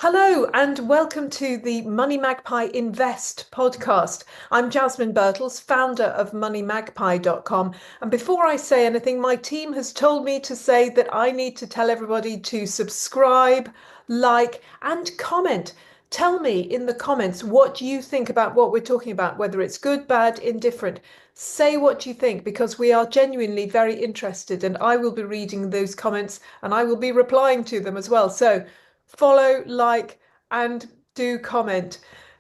Hello and welcome to the MoneyMagpie Invest podcast. I'm Jasmine Birtles, founder of MoneyMagpie.com. And before I say anything, my team has told me to say that I need to tell everybody to subscribe, like, and comment. Tell me in the comments what you think about what we're talking about, whether it's good, bad, indifferent. Say what you think because we are genuinely very interested, and I will be reading those comments and I will be replying to them as well. So follow, like, and do comment.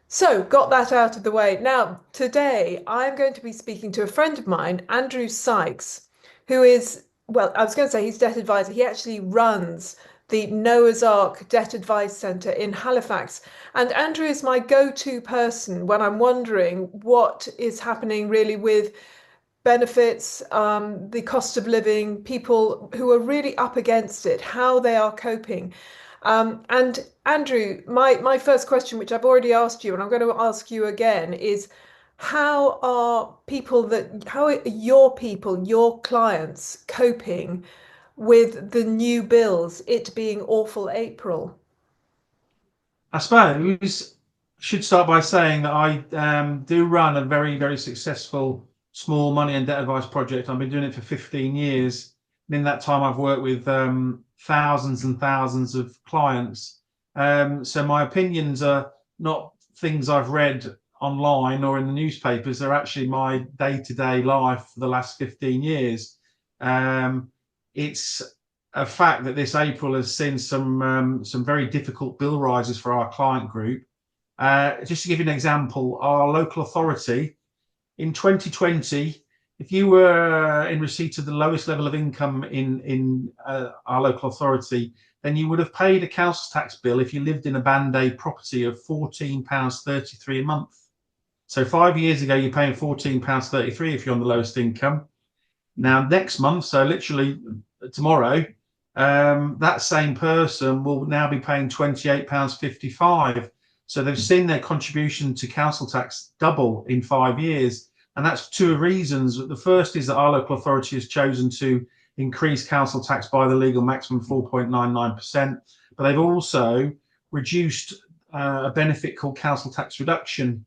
So, got that out of the way. Now, today I'm going to be speaking to a friend of mine, Andrew Sykes, who is, well, I was going to say he's debt advisor. He actually runs the Noah's Ark Debt Advice Centre in Halifax. And Andrew is my go-to person when I'm wondering what is happening really with benefits, the cost of living, people who are really up against it, how they are coping. And Andrew, my first question, which I've already asked you, and I'm going to ask you again, is how are your people, your clients coping with the new bills, it being awful April? I suppose should start by saying that I do run a very, very successful small money and debt advice project. I've been doing it for 15 years. And in that time, I've worked with thousands and thousands of clients. So my opinions are not things I've read online or in the newspapers. They're actually my day-to-day life for the last 15 years. It's a fact that this April has seen some very difficult bill rises for our client group. Just to give you an example, our local authority in 2020, if you were in receipt of the lowest level of income in our local authority, then you would have paid a council tax bill if you lived in a Band A property of £14.33 a month. So 5 years ago, you're paying £14.33 if you're on the lowest income. Now, next month, so literally tomorrow, that same person will now be paying £28.55. So they've seen their contribution to council tax double in 5 years. And that's for two reasons. The first is that our local authority has chosen to increase council tax by the legal maximum 4.99%. But they've also reduced a benefit called council tax reduction.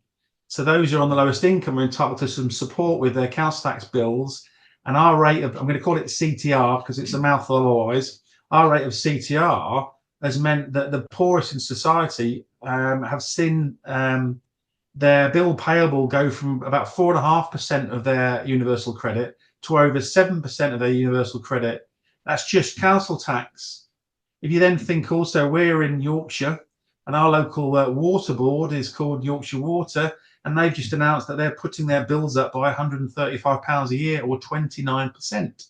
So those who are on the lowest income are entitled to some support with their council tax bills. And our rate of, I'm going to call it CTR because it's a mouthful otherwise, our rate of CTR has meant that the poorest in society have seen their bill payable go from about 4.5% of their universal credit to over 7% of their universal credit. That's just council tax. If you then think also we're in Yorkshire and our local water board is called Yorkshire Water, and they've just announced that they're putting their bills up by £135 a year or 29%.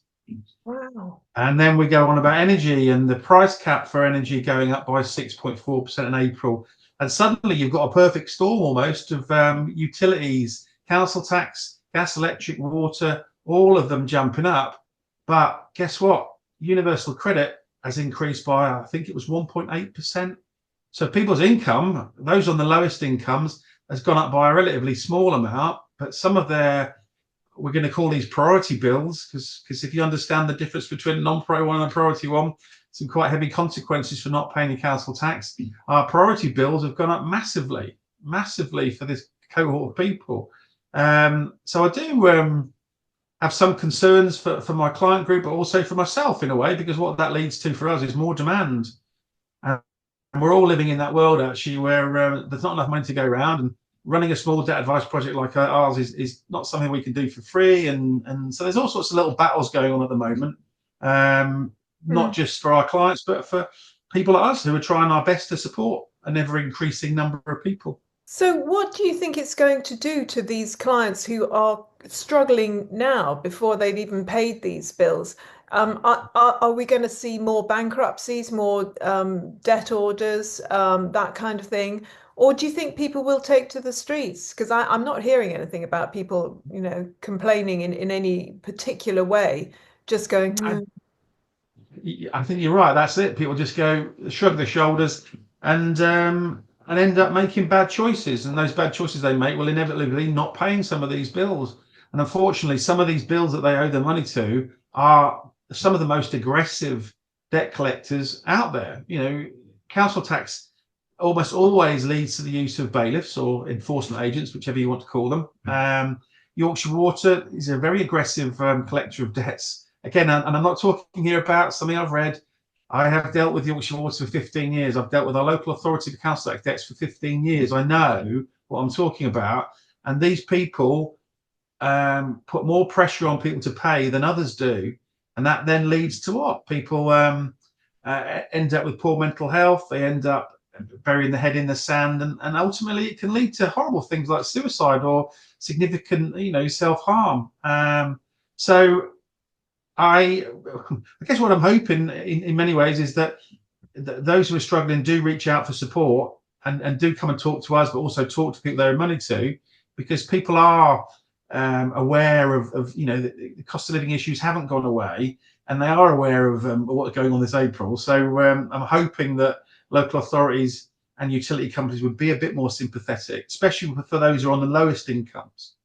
Wow. And then we go on about energy and the price cap for energy going up by 6.4% in April. And suddenly you've got a perfect storm almost of utilities, council tax, gas, electric, water, all of them jumping up. But guess what? Universal credit has increased by, I think it was 1.8%. So people's income, those on the lowest incomes, has gone up by a relatively small amount. But some of their, we're going to call these priority bills, because if you understand the difference between a non-priority one and a priority one, some quite heavy consequences for not paying your council tax. Our priority bills have gone up massively, massively for this cohort of people. So I do have some concerns for my client group, but also for myself in a way, because what that leads to for us is more demand. And we're all living in that world actually where there's not enough money to go around, and running a small debt advice project like ours is not something we can do for free. And so there's all sorts of little battles going on at the moment, not Mm. just for our clients, but for people like us who are trying our best to support an ever increasing number of people. So, what do you think it's going to do to these clients who are struggling now before they've even paid these bills? Are we going to see more bankruptcies, more debt orders, that kind of thing? Or do you think people will take to the streets? Because I'm not hearing anything about people, complaining in any particular way, just going, I, "Hmm." I think you're right. That's it. People just go shrug their shoulders and end up making bad choices, and those bad choices they make will inevitably not paying some of these bills. And unfortunately, some of these bills that they owe their money to are some of the most aggressive debt collectors out there. Council tax almost always leads to the use of bailiffs or enforcement agents, whichever you want to call them. Yorkshire Water is a very aggressive collector of debts. Again, and I'm not talking here about something I've read. I have dealt with Yorkshire Water for 15 years. I've dealt with our local authority to council tax debts for 15 years. I know what I'm talking about. And these people put more pressure on people to pay than others do. And that then leads to what? People end up with poor mental health. They end up burying the head in the sand. And ultimately, it can lead to horrible things like suicide or significant, self-harm. So I guess what I'm hoping in many ways is that those who are struggling do reach out for support and do come and talk to us, but also talk to people they owe money to, because people are aware of the cost of living issues haven't gone away, and they are aware of what's going on this April. So I'm hoping that local authorities and utility companies would be a bit more sympathetic, especially for those who are on the lowest incomes.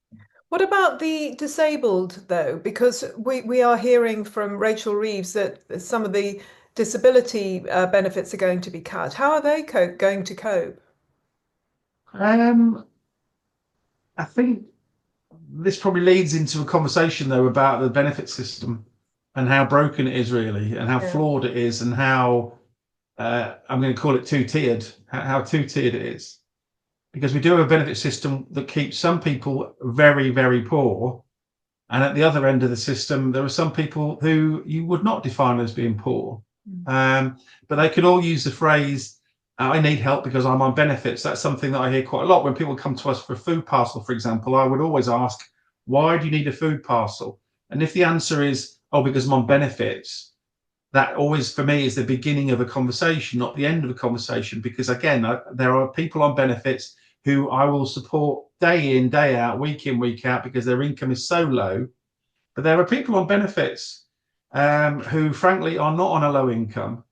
What about the disabled, though? Because we are hearing from Rachel Reeves that some of the disability benefits are going to be cut. How are they going to cope? I think this probably leads into a conversation, though, about the benefit system and how broken it is, really, and how Yeah. flawed it is, and how I'm going to call it two-tiered, how two-tiered it is. Because we do have a benefit system that keeps some people very, very poor. And at the other end of the system, there are some people who you would not define as being poor. But they could all use the phrase, I need help because I'm on benefits. That's something that I hear quite a lot when people come to us for a food parcel, for example. I would always ask, why do you need a food parcel? And if the answer is, oh, because I'm on benefits, that always for me is the beginning of a conversation, not the end of a conversation. Because again, there are people on benefits who I will support day in, day out, week in, week out, because their income is so low. But there are people on benefits who, frankly, are not on a low income.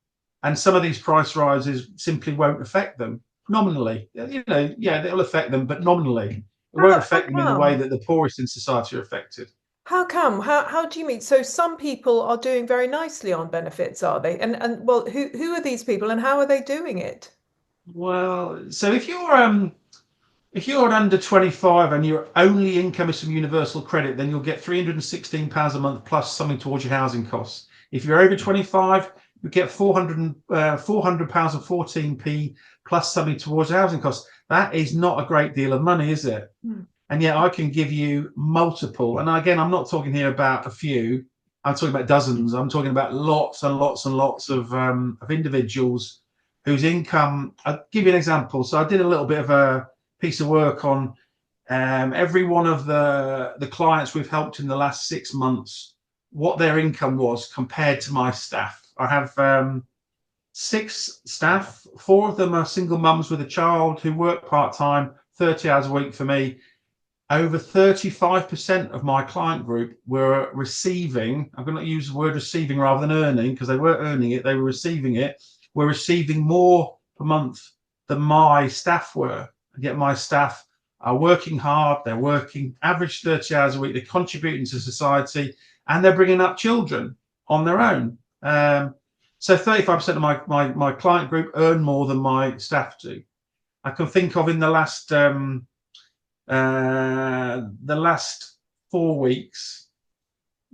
And some of these price rises simply won't affect them nominally. Yeah, they'll affect them, but nominally. It won't How affect them in the way come? that the poorest in society are affected. How come? How do you mean? So some people are doing very nicely on benefits, are they? And well, who are these people and how are they doing it? Well, so if you're under 25 and your only income is from universal credit, then you'll get £316 a month plus something towards your housing costs. If you're over 25, you get £400 and 14p plus something towards housing costs. That is not a great deal of money, is it? And yet I can give you multiple. And again, I'm not talking here about a few. I'm talking about dozens. I'm talking about lots and lots and lots of individuals whose income. I'll give you an example. So I did a little bit of a piece of work on every one of the clients we've helped in the last 6 months, what their income was compared to my staff. I have 6 staff. 4 of them are single mums with a child who work part-time, 30 hours a week for me. Over 35% of my client group were receiving, I'm going to use the word receiving rather than earning, because they weren't earning it, they were receiving it, were receiving more per month than my staff were. And yet my staff are working hard, they're working average 30 hours a week, they're contributing to society, and they're bringing up children on their own. So 35% of my client group earn more than my staff do. I can think of in the last 4 weeks,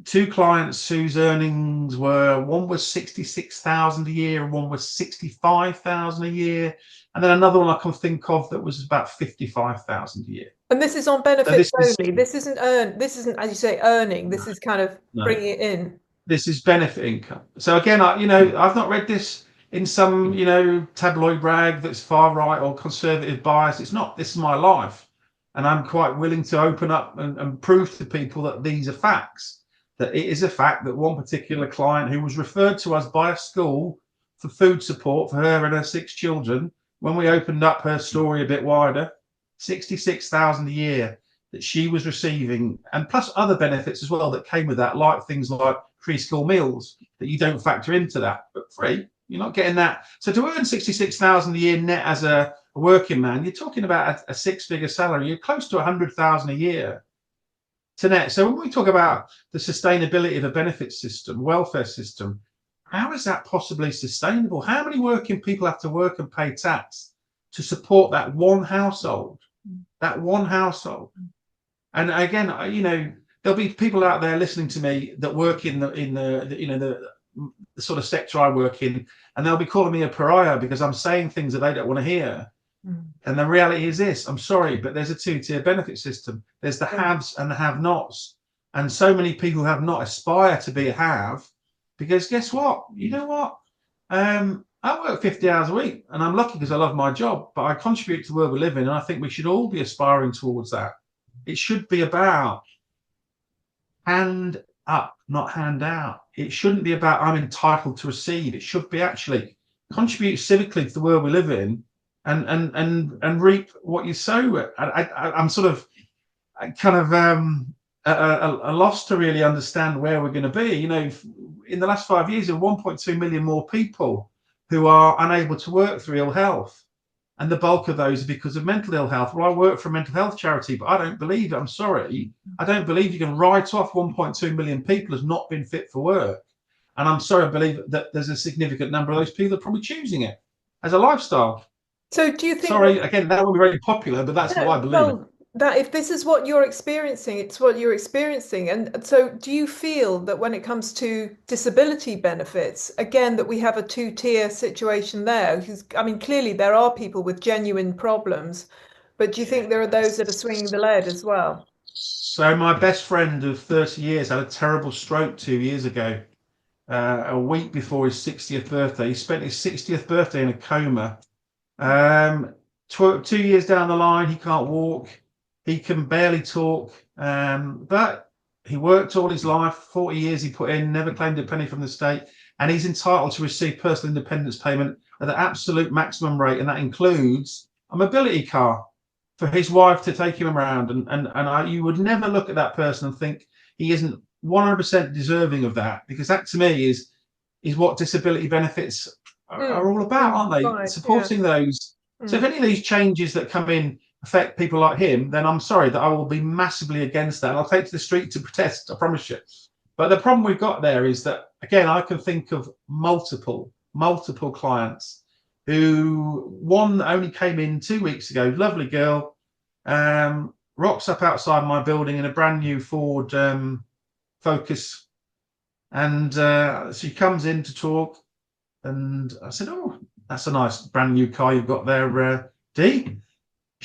2 clients whose earnings were, one was 66,000 a year and one was 65,000 a year, and then another one I can think of that was about 55,000 a year. And this is on So benefits this is only. This isn't, as you say, earning. This is kind of no, bringing it in. this is benefit income. So again, I've not read this in some tabloid rag that's far right or conservative bias. It's not. This is my life, and I'm quite willing to open up and prove to people that these are facts. That it is a fact that one particular client who was referred to us by a school for food support for her and her 6 children, when we opened up her story a bit wider, 66,000 a year that she was receiving, and plus other benefits as well that came with that, like things like free school meals that you don't factor into that, but free. You're not getting that. So to earn 66,000 a year net as a working man, you're talking about a 6-figure salary. You're close to 100,000 a year to net. So when we talk about the sustainability of a benefit system, welfare system, how is that possibly sustainable? How many working people have to work and pay tax to support that one household, that one household. And again, there'll be people out there listening to me that work in the sort of sector I work in, and they'll be calling me a pariah because I'm saying things that they don't want to hear. And the reality is this: I'm sorry, but there's a two-tier benefit system. There's the haves and the have-nots, and so many people who have not aspire to be a have, because guess what? You know what? I work 50 hours a week, and I'm lucky because I love my job. But I contribute to the world we live in, and I think we should all be aspiring towards that. It should be about hand up, not hand out. It shouldn't be about I'm entitled to receive. It should be actually contribute civically to the world we live in, and reap what you sow. I'm sort of kind of a loss to really understand where we're going to be. In the last 5 years, there are 1.2 million more people who are unable to work through ill health. And the bulk of those are because of mental ill health. Well, I work for a mental health charity, but I don't believe it. I'm sorry. I don't believe you can write off 1.2 million people as not being fit for work. And I'm sorry, I believe that there's a significant number of those people that are probably choosing it as a lifestyle. So do you think Sorry, again, that won't be very popular, but that's what I believe in. That if this is what you're experiencing, it's what you're experiencing. And so do you feel that when it comes to disability benefits, again, that we have a two-tier situation there? Because, I mean, clearly there are people with genuine problems, but do you think there are those that are swinging the lead as well? So my best friend of 30 years had a terrible stroke 2 years ago, a week before his 60th birthday. He spent his 60th birthday in a coma. 2 years down the line, he can't walk. He can barely talk, but he worked all his life, 40 years he put in, never claimed a penny from the state, and he's entitled to receive personal independence payment at the absolute maximum rate, and that includes a mobility car for his wife to take him around. You would never look at that person and think he isn't 100% deserving of that, because that to me is what disability benefits are all about, aren't they? Right, Supporting those. So if any of these changes that come in affect people like him, then I'm sorry that I will be massively against that. And I'll take to the street to protest, I promise you. But the problem we've got there is that, again, I can think of multiple clients who, one only came in 2 weeks ago, lovely girl, rocks up outside my building in a brand new Ford Focus. And she comes in to talk. And I said, oh, that's a nice brand new car you've got there, Dee.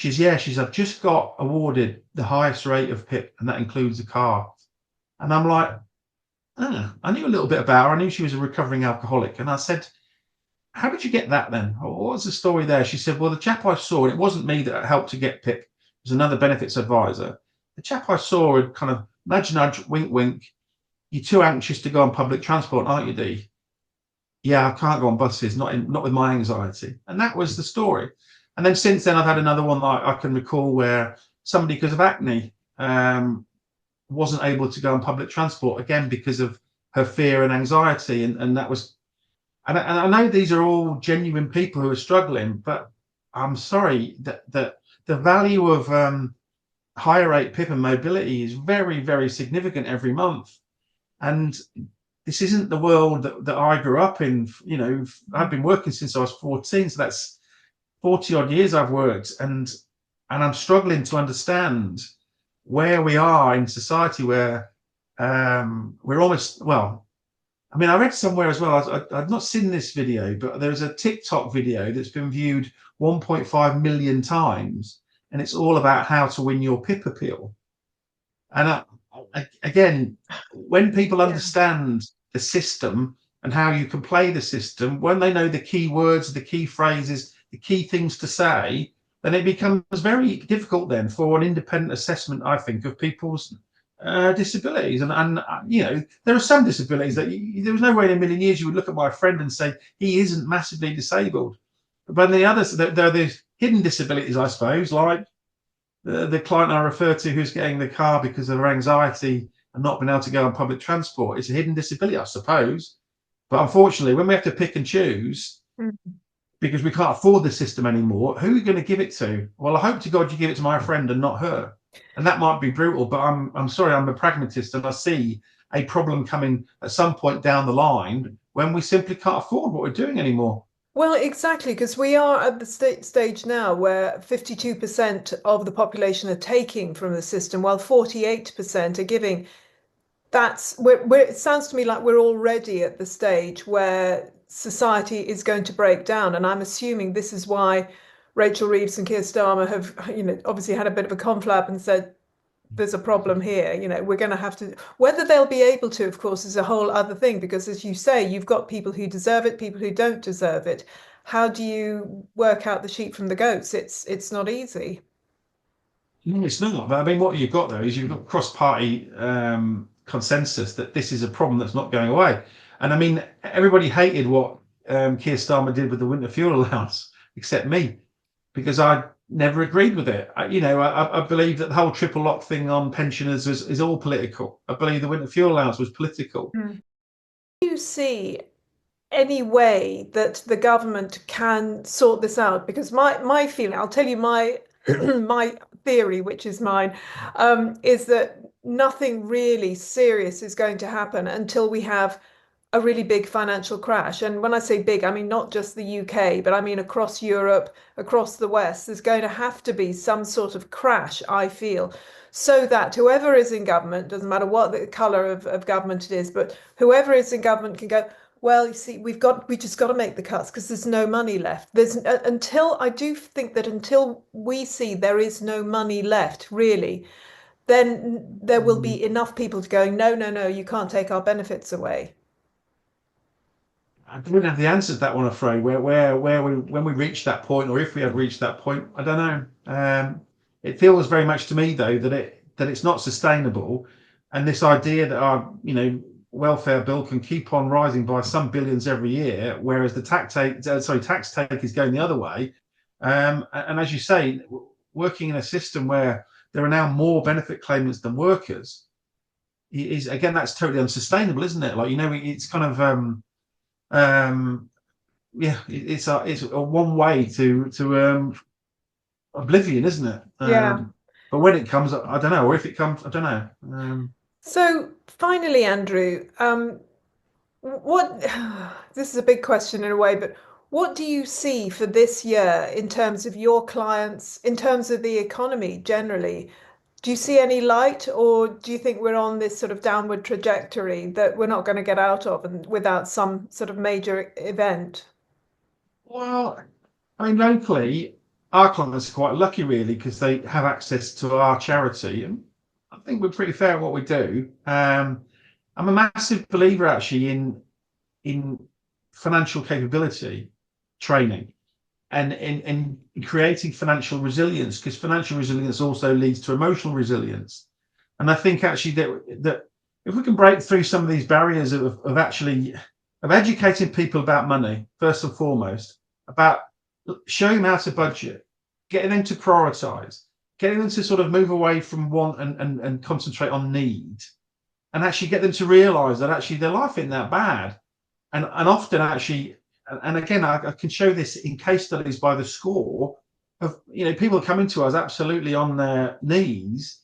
I've just got awarded the highest rate of PIP, and that includes a car. And I'm like, I knew a little bit about her. I knew she was a recovering alcoholic. And I said, how did you get that then? What's the story there? She said, well, the chap I saw, and it wasn't me that helped to get PIP, it was another benefits advisor. The chap I saw had kind of nudge, nudge, wink, wink. You're too anxious to go on public transport, aren't you, Dee? Yeah, I can't go on buses, not with my anxiety. And that was the story. And then since then, I've had another one that I can recall where somebody, because of acne, wasn't able to go on public transport, again, because of her fear and anxiety. And that was, and I know these are all genuine people who are struggling, but I'm sorry that the value of higher rate PIP and mobility is very, very significant every month. And this isn't the world that I grew up in. I've been working since I was 14, so that's 40 odd years I've worked, and I'm struggling to understand where we are in society, where we're almost, well, I mean, I read somewhere as well, I've not seen this video, but there's a TikTok video that's been viewed 1.5 million times, and it's all about how to win your PIP appeal. And again, when people understand the system and how you can play the system, when they know the key words, the key phrases, the key things to say, then it becomes very difficult then for an independent assessment, I think, of people's disabilities. And there are some disabilities that there was no way in a million years you would look at my friend and say he isn't massively disabled. But the others, there are the hidden disabilities, I suppose, like the client I refer to who's getting the car because of her anxiety and not being able to go on public transport. It's a hidden disability, I suppose. But unfortunately, when we have to pick and choose, because we can't afford the system anymore, who are you going to give it to? Well, I hope to God you give it to my friend and not her. And that might be brutal, but I'm sorry, I'm a pragmatist, and I see a problem coming at some point down the line when we simply can't afford what we're doing anymore. Well, exactly, because we are at the stage now where 52% of the population are taking from the system, while 48% are giving. It sounds to me like we're already at the stage where society is going to break down. And I'm assuming this is why Rachel Reeves and Keir Starmer have, obviously had a bit of a conflab and said, there's a problem here. We're going to have to, whether they'll be able to, of course, is a whole other thing, because as you say, you've got people who deserve it, people who don't deserve it. How do you work out the sheep from the goats? It's not easy. No, it's not. But I mean, what you've got though is you've got cross-party consensus that this is a problem that's not going away. And I mean, everybody hated what Keir Starmer did with the winter fuel allowance, except me, because I never agreed with it. I believe that the whole triple lock thing on pensioners is all political. I believe the winter fuel allowance was political. Mm. Do you see any way that the government can sort this out? Because my feeling, I'll tell you my my theory, which is mine, is that nothing really serious is going to happen until we have a really big financial crash. And when I say big, I mean not just the UK, but I mean across Europe, across the West. There's going to have to be some sort of crash, I feel, so that whoever is in government, doesn't matter what the colour of government it is, but whoever is in government can go, well, you see, we just got to make the cuts because there's no money left. Until I do think that until we see there is no money left, really, then there will be enough people to go, no, no, no, you can't take our benefits away. I don't have the answer to that one, I'm afraid. Where we when we reach that point, or if we have reached that point, I don't know. It feels very much to me though that it's not sustainable, and this idea that our welfare bill can keep on rising by some billions every year, whereas the tax take is going the other way. And as you say, working in a system where there are now more benefit claimants than workers is again that's totally unsustainable, isn't it? Like it's kind of um, yeah, it's a one way to oblivion, isn't it? Yeah. But when it comes, I don't know, or if it comes, I don't know. So finally, Andrew, what this is a big question in a way, but what do you see for this year in terms of your clients, in terms of the economy generally? Do you see any light, or do you think we're on this sort of downward trajectory that we're not going to get out of and without some sort of major event? Well, I mean, locally, our clients are quite lucky, really, because they have access to our charity, and I think we're pretty fair at what we do. I'm a massive believer, actually, in financial capability training and in creating financial resilience, because financial resilience also leads to emotional resilience. And I think actually that if we can break through some of these barriers of actually of educating people about money, first and foremost, about showing them how to budget, getting them to prioritize, getting them to sort of move away from want and concentrate on need, and actually get them to realize that actually their life isn't that bad. And often actually, and again, I can show this in case studies by the score of people coming to us absolutely on their knees,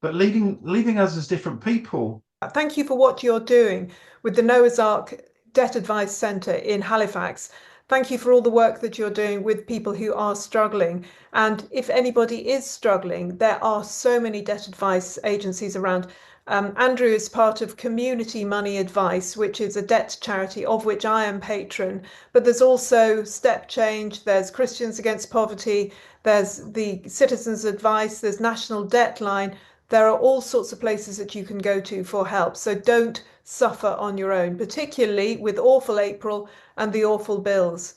but leaving us as different people. Thank you for what you're doing with the Noah's Ark Debt Advice Centre in Halifax. Thank you for all the work that you're doing with people who are struggling. And if anybody is struggling, there are so many debt advice agencies around. Andrew is part of Community Money Advice, which is a debt charity of which I am patron. But there's also Step Change, there's Christians Against Poverty, there's the Citizens Advice, there's National Debt Line. There are all sorts of places that you can go to for help. So don't suffer on your own, particularly with Awful April and the awful bills.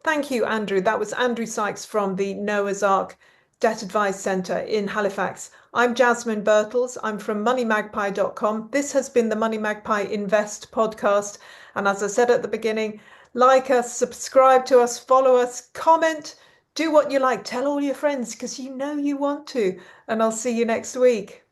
Thank you, Andrew. That was Andrew Sykes from the Noah's Ark Debt Advice Centre in Halifax. I'm Jasmine Birtles. I'm from MoneyMagpie.com. This has been the Money Magpie Invest podcast. And as I said at the beginning, like us, subscribe to us, follow us, comment, do what you like. Tell all your friends because you know you want to. And I'll see you next week.